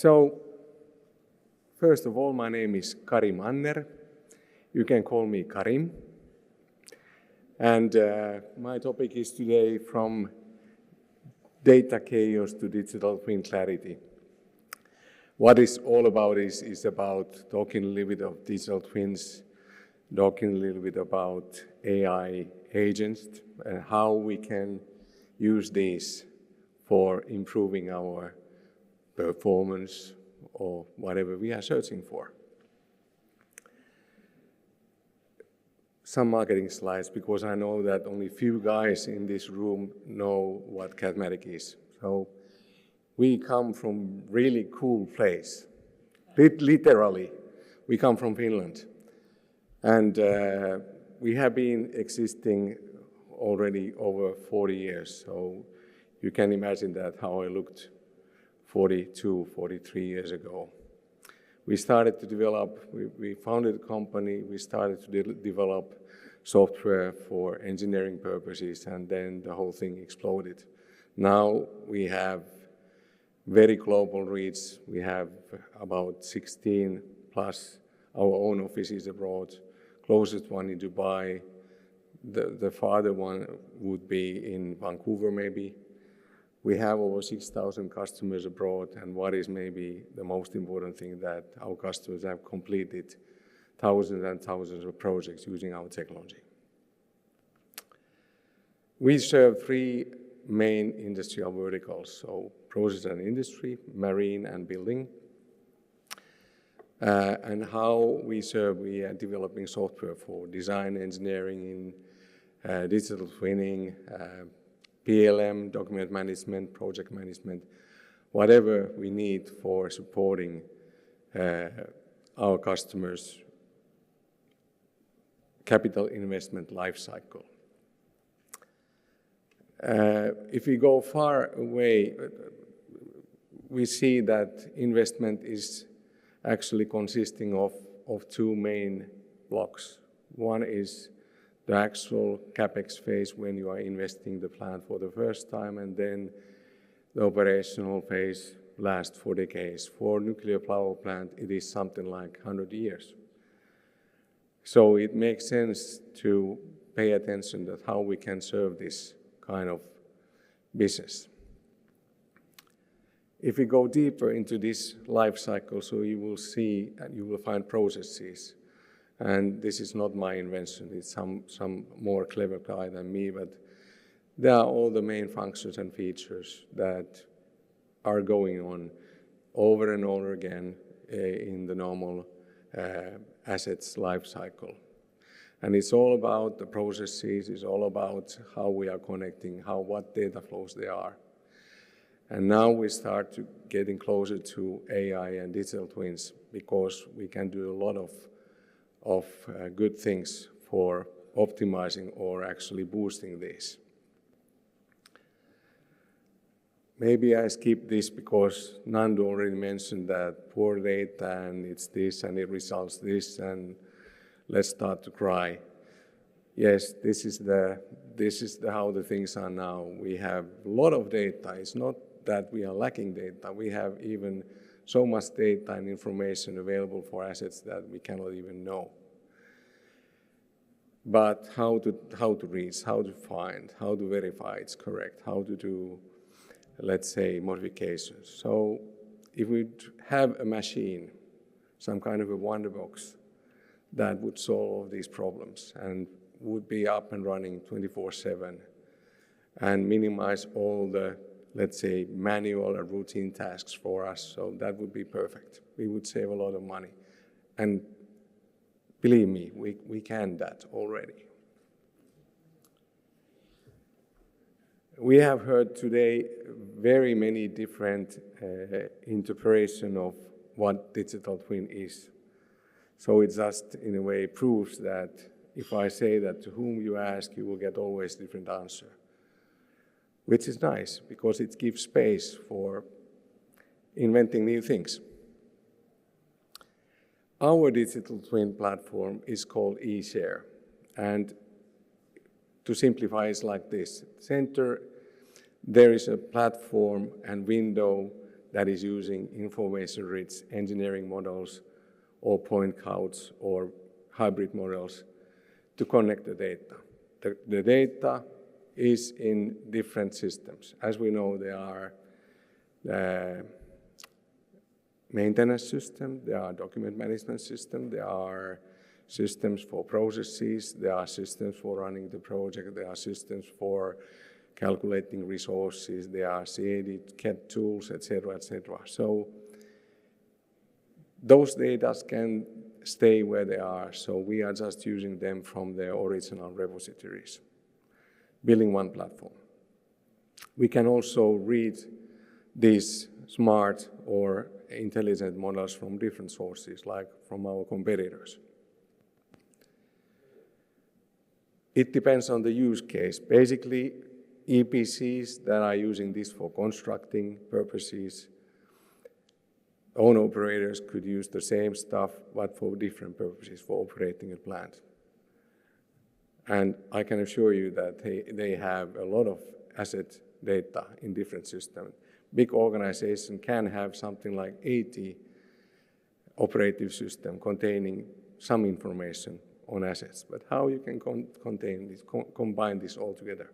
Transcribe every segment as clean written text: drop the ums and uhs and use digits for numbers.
So, first of all, my name is Kari Manner. You can call me Karim. And my topic is today from data chaos to digital twin clarity. What it's all about is about talking a little bit of digital twins, talking a little bit about AI agents and how we can use these for improving our performance or whatever we are searching for. Some marketing slides, because I know that only few guys in this room know what Cadmatic is. So we come from really cool place. Literally, we come from Finland. And we have been existing already over 40 years. So you can imagine that how I looked 42, 43 years ago. We started to develop, we founded a company, we started to develop software for engineering purposes, and then the whole thing exploded. Now we have very global reach. We have about 16 plus our own offices abroad, closest one in Dubai. The farther one would be in Vancouver maybe. We have over 6,000 customers abroad, and what is maybe the most important thing, that our customers have completed thousands and thousands of projects using our technology. We serve three main industrial verticals, so process and industry, marine and building. And how we serve, we are developing software for design engineering, in digital twinning, PLM, document management, project management, whatever we need for supporting our customers' capital investment life cycle. If we go far away, we see that investment is actually consisting of two main blocks. One is the actual CapEx phase when you are investing the plant for the first time, and then the operational phase lasts for decades. For nuclear power plant, it is something like 100 years. So it makes sense to pay attention to how we can serve this kind of business. If we go deeper into this life cycle, so you will see and you will find processes. And this is not my invention, it's some more clever guy than me, but there are all the main functions and features that are going on over and over again in the normal assets life cycle. And it's all about the processes, it's all about how we are connecting, what data flows there are. And now we start to getting closer to AI and digital twins, because we can do a lot of good things for optimizing or actually boosting this. Maybe I skip this because Nandu already mentioned that poor data and it's this and it results this, and let's start to cry. Yes, this is how the things are now. We have a lot of data. It's not that we are lacking data. We have even so much data and information available for assets that we cannot even know. But how to reach, how to find, how to verify it's correct, how to do, let's say, modifications. So if we have a machine, some kind of a wonder box that would solve these problems and would be up and running 24/7 and minimize all the, let's say, manual or routine tasks for us, so that would be perfect. We would save a lot of money. And believe me, we can that already. We have heard today very many different interpretations of what digital twin is. So it just, in a way, proves that if I say that to whom you ask, you will get always different answer, which is nice because it gives space for inventing new things. Our digital twin platform is called eShare, and to simplify, it's like this. Center, there is a platform and window that is using information-rich engineering models or point clouds or hybrid models to connect the data. The data is in different systems. As we know, there are maintenance system, there are document management system, there are systems for processes, there are systems for running the project, there are systems for calculating resources, there are CAD tools, etc., etc. So those data can stay where they are, so we are just using them from their original repositories, building one platform. We can also read these smart or intelligent models from different sources, like from our competitors. It depends on the use case. Basically, EPCs that are using this for constructing purposes, own operators could use the same stuff, but for different purposes, for operating a plant. And I can assure you that they have a lot of asset data in different systems. Big organization can have something like 80 operative systems containing some information on assets, but how you can contain this, combine this all together?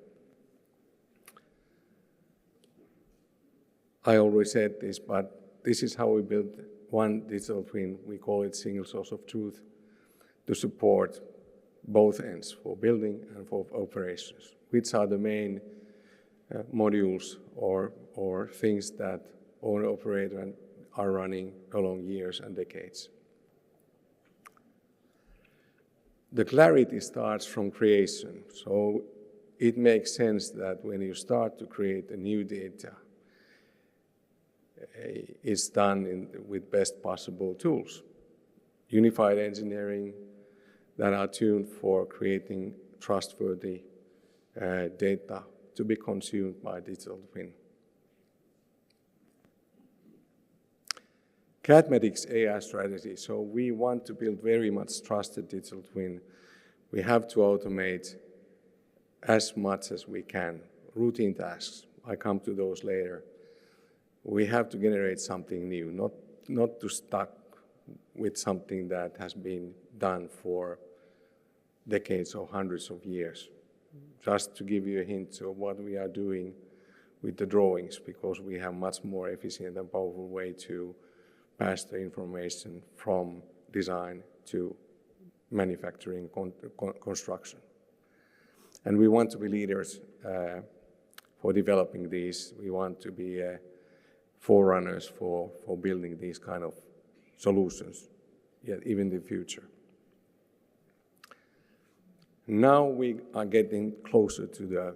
I already said this, but this is how we build one digital twin. We call it single source of truth to support both ends, for building and for operations, which are the main modules or things that owner-operator are running along years and decades. The clarity starts from creation, so it makes sense that when you start to create a new data, it's done with best possible tools. Unified engineering that are tuned for creating trustworthy data to be consumed by digital twin. Cadmatic's AI strategy, so we want to build very much trusted digital twin. We have to automate as much as we can. Routine tasks, I come to those later. We have to generate something new, not to stuck with something that has been done for decades or hundreds of years. Just to give you a hint of what we are doing with the drawings, because we have much more efficient and powerful way to pass the information from design to manufacturing construction. And we want to be leaders for developing these. We want to be forerunners for building these kind of solutions, yet even in the future. Now we are getting closer to the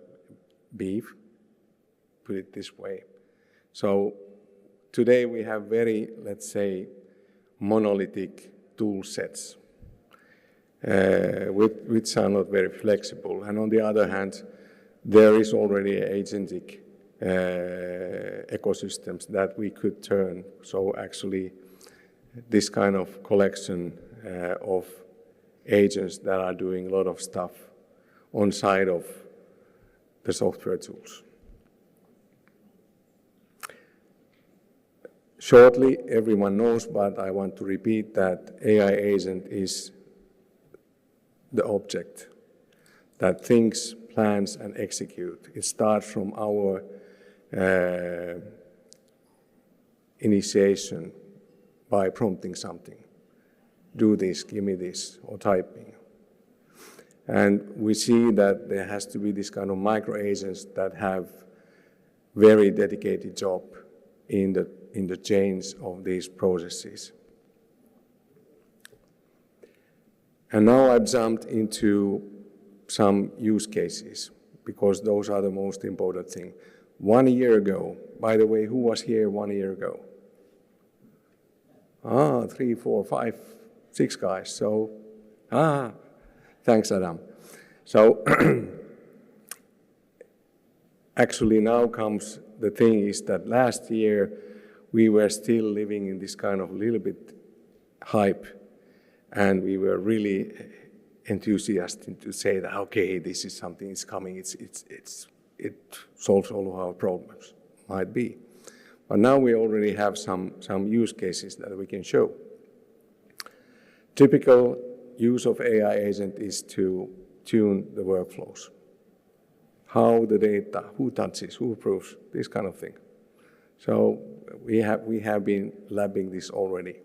beef, put it this way. So today we have very, let's say, monolithic tool sets, which are not very flexible. And on the other hand, there is already agentic ecosystems that we could turn. So actually, this kind of collection of agents that are doing a lot of stuff on side of the software tools. Shortly, everyone knows, but I want to repeat that AI agent is the object that thinks, plans, and execute. It starts from our initiation by prompting something. Do this, give me this, or typing. And we see that there has to be this kind of micro agents that have very dedicated job in the chains of these processes. And now I've jumped into some use cases, because those are the most important thing. 1 year ago, by the way, who was here 1 year ago? 3, 4, 5, 6 guys. So, thanks, Adam. So, actually now comes the thing is that last year we were still living in this kind of little bit hype, and we were really enthusiastic to say that, okay, this is something is coming, it solves all of our problems, might be. But now we already have some use cases that we can show. Typical use of AI agent is to tune the workflows. How the data, who touches, who approves, this kind of thing. So we have been labbing this already.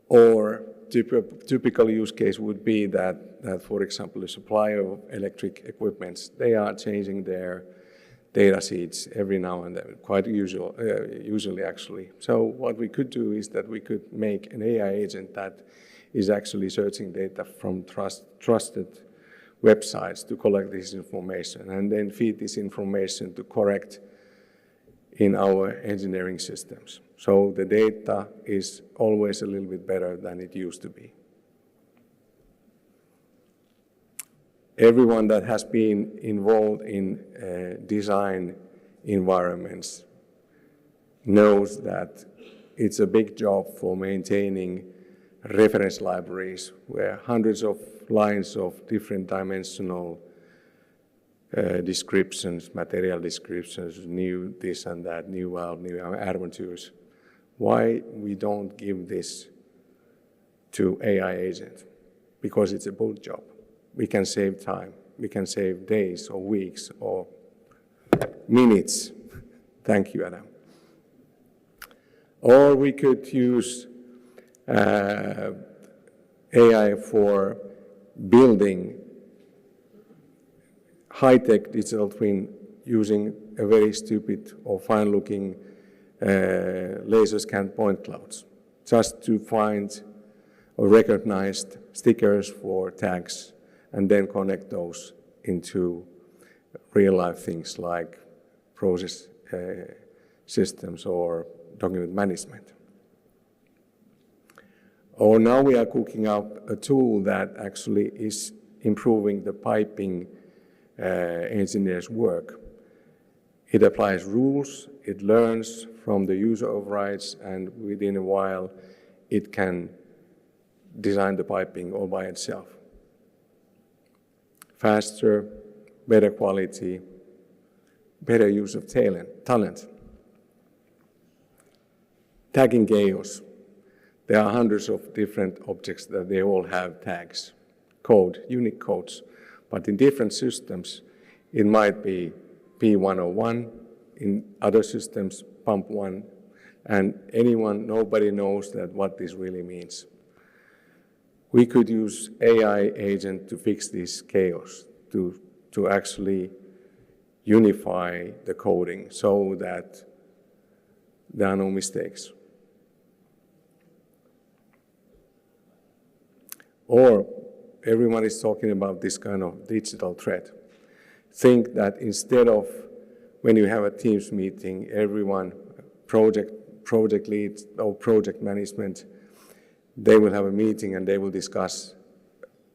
Or typical use case would be that, for example, a supplier of electric equipments, they are changing their data sheets every now and then, quite usually actually. So what we could do is that we could make an AI agent that is actually searching data from trusted websites to collect this information and then feed this information to correct in our engineering systems. So the data is always a little bit better than it used to be. Everyone that has been involved in design environments knows that it's a big job for maintaining reference libraries where hundreds of lines of different dimensional descriptions, material descriptions, new this and that, new valve, new armatures. Why we don't give this to AI agent? Because it's a bold job. We can save time. We can save days or weeks or minutes. Thank you, Adam. Or we could use AI for building high-tech digital twin using a very stupid or fine-looking laser scanned point clouds, just to find or recognize stickers for tags and then connect those into real-life things like process systems or document management. Or now we are cooking up a tool that actually is improving the piping engineer's work. It applies rules, it learns from the user overrides, and within a while it can design the piping all by itself. Faster, better quality, better use of talent. Tagging chaos. There are hundreds of different objects that they all have tags, code, unique codes. But in different systems, it might be P101, in other systems, pump 1, and nobody knows what this really means. We could use AI agent to fix this chaos, to actually unify the coding so that there are no mistakes. Or everyone is talking about this kind of digital thread. Think that instead of when you have a Teams meeting, everyone, project leads or project management, they will have a meeting and they will discuss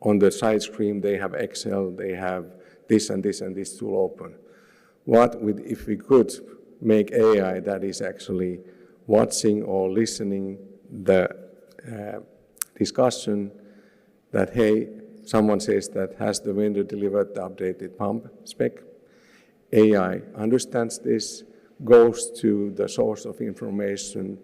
on the side screen, they have Excel, they have this and this and this tool open. If we could make AI that is actually watching or listening the discussion that, hey, someone says that has the vendor delivered the updated pump spec? AI understands this, goes to the source of information,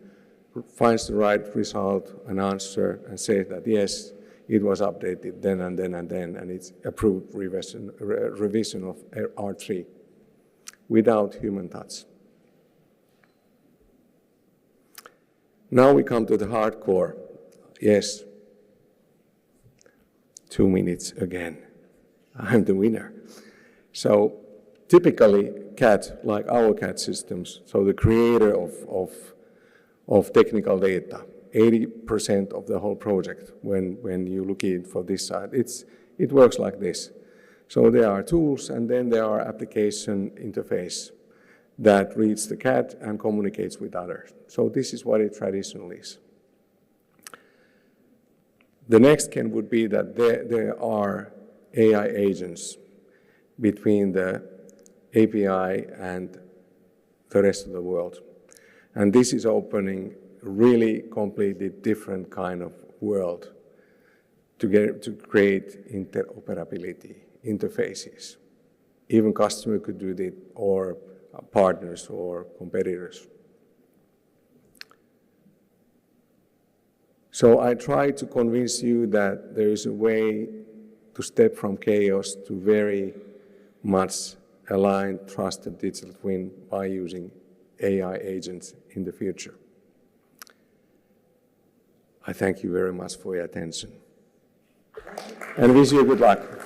finds the right result, an answer, and says that yes, it was updated then and then and then, and it's approved revision of R3 without human touch. Now we come to the hardcore. Yes. 2 minutes again. I'm the winner. So typically CAD, like our CAD systems, so the creator of technical data, 80% of the whole project when you look at it for this side, it works like this. So there are tools and then there are application interface that reads the CAD and communicates with others. So this is what it traditionally is. The next can would be that there are AI agents between the API and the rest of the world. And this is opening really completely different kind of world to create interoperability, interfaces. Even customer could do it, or partners or competitors. So I try to convince you that there is a way to step from chaos to very much aligned, trusted digital twin by using AI agents in the future. I thank you very much for your attention and wish you good luck.